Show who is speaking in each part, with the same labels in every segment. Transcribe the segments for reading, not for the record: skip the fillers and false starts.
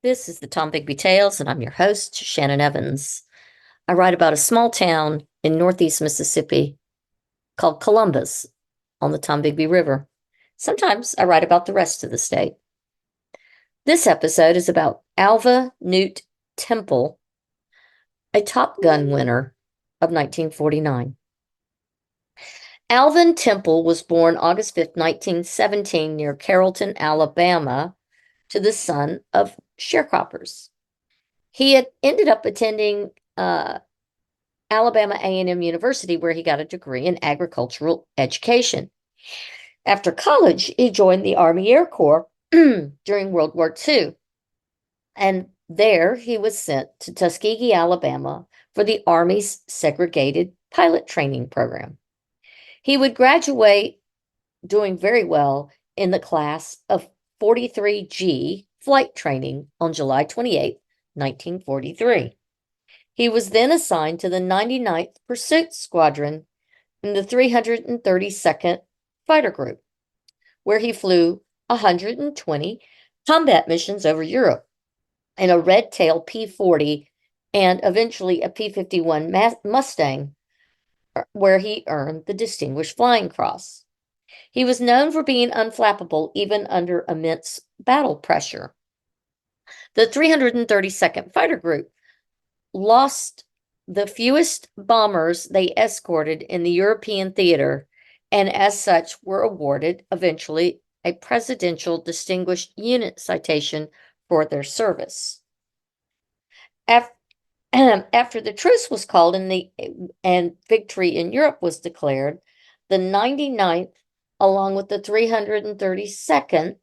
Speaker 1: This is the Tom Bigby Tales, and I'm your host, Shannon Evans. I write about a small town in northeast Mississippi called Columbus on the Tom Bigby River. Sometimes I write about the rest of the state. This episode is about Alva Temple, a Top Gun winner of 1949. Alvin Temple was born August 5th, 1917, near Carrollton, Alabama, to the son of sharecroppers. He had ended up attending Alabama A&M University, where he got a degree in agricultural education. After college, he joined the Army Air Corps during World War II. And there he was sent to Tuskegee, Alabama for the Army's segregated pilot training program. He would graduate doing very well in the class of 43G flight training on July 28, 1943. He was then assigned to the 99th Pursuit Squadron in the 332nd Fighter Group, where he flew 120 combat missions over Europe in a Red Tail P-40 and eventually a P-51 Mustang, where he earned the Distinguished Flying Cross. He was known for being unflappable even under immense battle pressure. The 332nd Fighter Group lost the fewest bombers they escorted in the European theater, and as such were awarded eventually a Presidential Distinguished Unit Citation for their service. After the truce was called and victory in Europe was declared, the 99th, along with the 332nd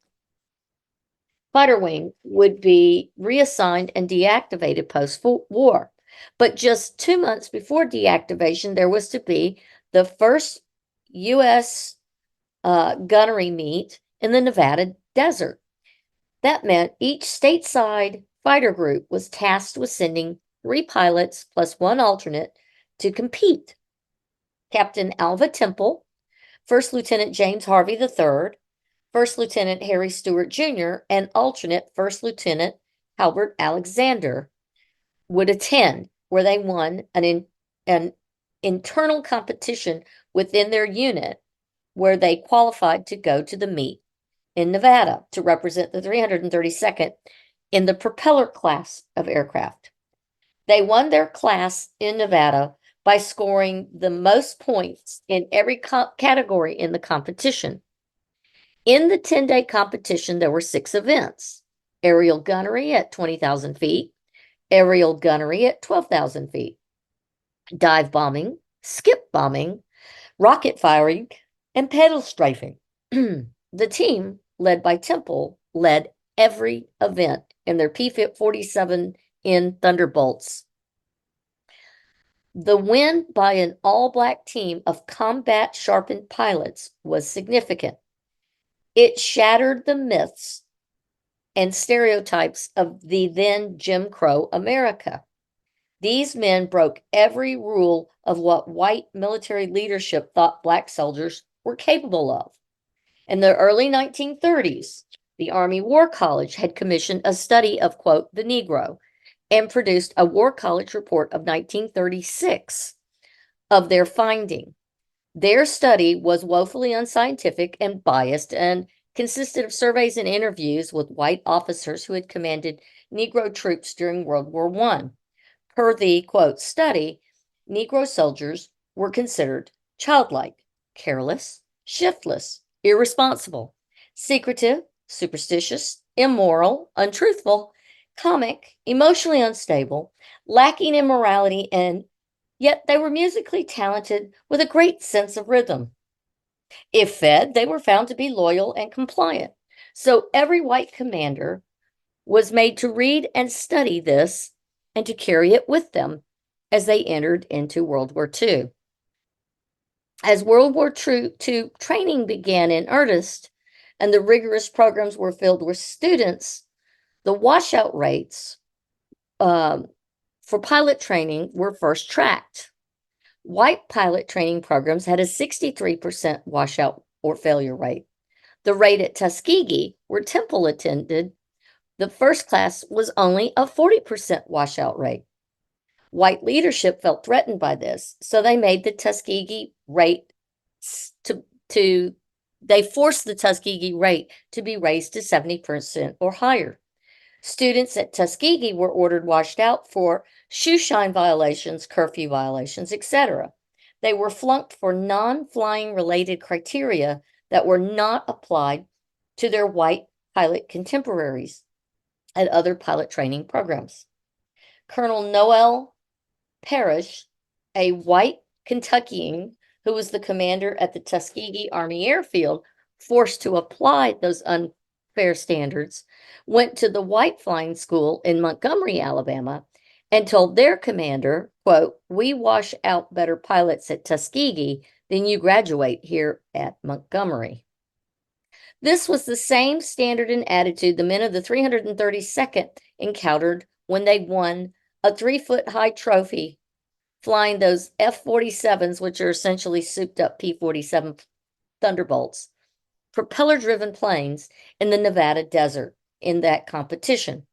Speaker 1: Fighter Wing, would be reassigned and deactivated post-war. But just 2 months before deactivation, there was to be the first U.S. Gunnery Meet in the Nevada desert. That meant each stateside fighter group was tasked with sending 3 pilots plus 1 alternate to compete. Captain Alva Temple, First Lieutenant James Harvey III, First Lieutenant Harry Stewart Jr., and alternate First Lieutenant Halbert Alexander would attend, where they won an internal competition within their unit, where they qualified to go to the meet in Nevada to represent the 332nd in the propeller class of aircraft. They won their class in Nevada by scoring the most points in every category in the competition. In the 10-day competition, there were 6 events: aerial gunnery at 20,000 feet, aerial gunnery at 12,000 feet, dive bombing, skip bombing, rocket firing, and pedal strafing. The team, led by Temple, led every event in their P-47N Thunderbolts. The win by an all-black team of combat-sharpened pilots was significant. It shattered the myths and stereotypes of the then Jim Crow America. These men broke every rule of what white military leadership thought black soldiers were capable of. In the early 1930s, the Army War College had commissioned a study of, quote, the Negro, and produced a War College report of 1936 of their finding. Their study was woefully unscientific and biased and consisted of surveys and interviews with white officers who had commanded Negro troops during World War I. Per the, quote, study, Negro soldiers were considered childlike, careless, shiftless, irresponsible, secretive, superstitious, immoral, untruthful, comic, emotionally unstable, lacking in morality, and yet they were musically talented with a great sense of rhythm. If fed, they were found to be loyal and compliant. So every white commander was made to read and study this and to carry it with them as they entered into World War II. As World War II training began in earnest and the rigorous programs were filled with students, the washout rates for pilot training were first tracked. White pilot training programs had a 63% washout or failure rate. The rate at Tuskegee, where Temple attended, The first class was only a 40% washout rate. White leadership felt threatened by this, so they made the Tuskegee rate they forced the Tuskegee rate to be raised to 70% or higher. Students at Tuskegee were ordered washed out for shoe shine violations, curfew violations, etc. They were flunked for non-flying related criteria that were not applied to their white pilot contemporaries at other pilot training programs. Colonel Noel Parrish, a white Kentuckian who was the commander at the Tuskegee Army Airfield, forced to apply those unfair standards, went to the white flying school in Montgomery, Alabama, and told their commander, quote, "We wash out better pilots at Tuskegee than you graduate here at Montgomery." This was the same standard and attitude the men of the 332nd encountered when they won a 3-foot-high trophy flying those F-47s, which are essentially souped-up P-47 Thunderbolts, propeller-driven planes in the Nevada desert in that competition.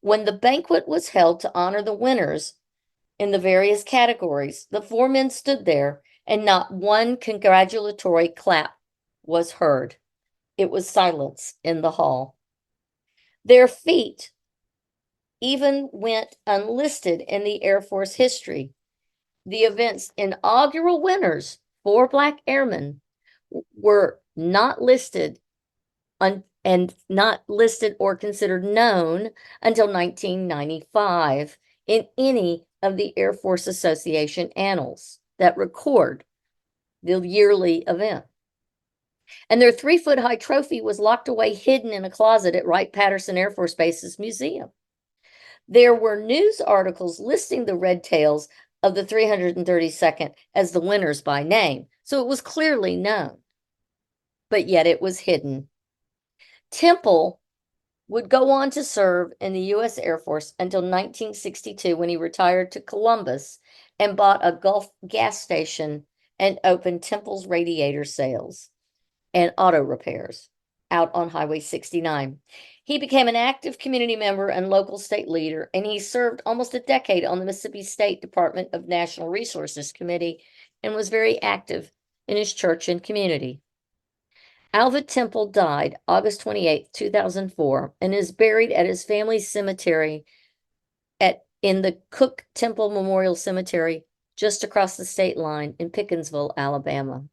Speaker 1: When the banquet was held to honor the winners in the various categories, the 4 men stood there, and not one congratulatory clap was heard. It was silence in the hall. Their feat even went unlisted in the Air Force history. The event's inaugural winners, 4 Black airmen, were not listed and not listed or considered known until 1995 in any of the Air Force Association annals that record the yearly event. And their 3-foot-high trophy was locked away hidden in a closet at Wright Patterson Air Force Base's museum. There were news articles listing the red tails of the 332nd as the winners by name, so it was clearly known, but yet it was hidden. Temple would go on to serve in the U.S. Air Force until 1962 when he retired to Columbus and bought a Gulf gas station and opened Temple's radiator sales and auto repairs out on Highway 69. He became an active community member and local state leader, and he served almost a decade on the Mississippi State Department of Natural Resources Committee and was very active in his church and community. Alva Temple died August 28, 2004, and is buried at his family's cemetery in the Cook Temple Memorial Cemetery just across the state line in Pickensville, Alabama.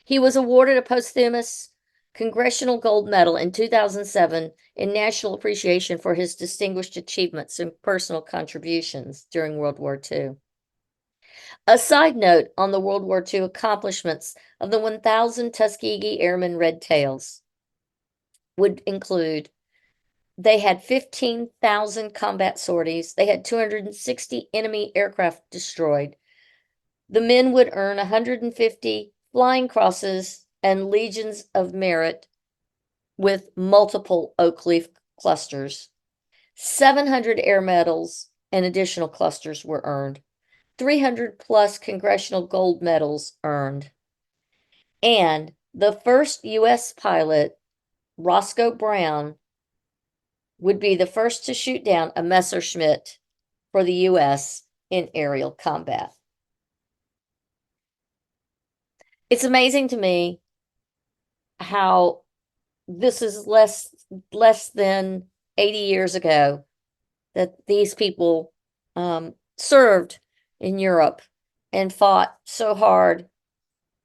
Speaker 1: He was awarded a posthumous Congressional Gold Medal in 2007 in national appreciation for his distinguished achievements and personal contributions during World War II. A side note on the World War II accomplishments of the 1,000 Tuskegee Airmen Red Tails would include: they had 15,000 combat sorties. They had 260 enemy aircraft destroyed. The men would earn 150 flying crosses and legions of merit with multiple oak leaf clusters. 700 air medals and additional clusters were earned. 300 plus congressional gold medals earned. And the first U.S. pilot, Roscoe Brown, would be the first to shoot down a Messerschmitt for the U.S. in aerial combat. It's amazing to me how this is less than 80 years ago that these people served in Europe and fought so hard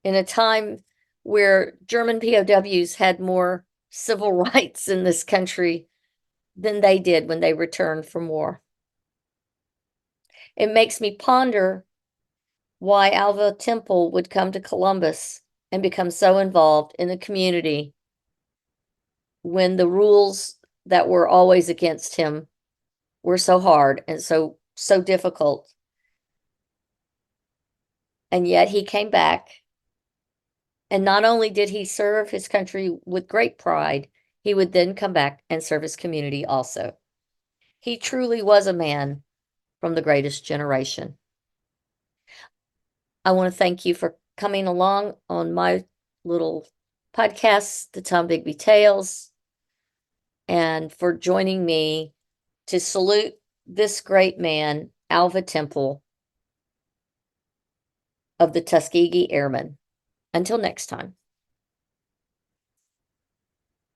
Speaker 1: in a time where German POWs had more civil rights in this country than they did when they returned from war. It makes me ponder why Alva Temple would come to Columbus and become so involved in the community when the rules that were always against him were so hard and so difficult. And yet he came back, and not only did he serve his country with great pride, he would then come back and serve his community also. He truly was a man from the greatest generation. I want to thank you for coming along on my little podcast, The Tom Bigby Tales. and for joining me to salute this great man, Alva Temple of the Tuskegee Airmen. Until next time.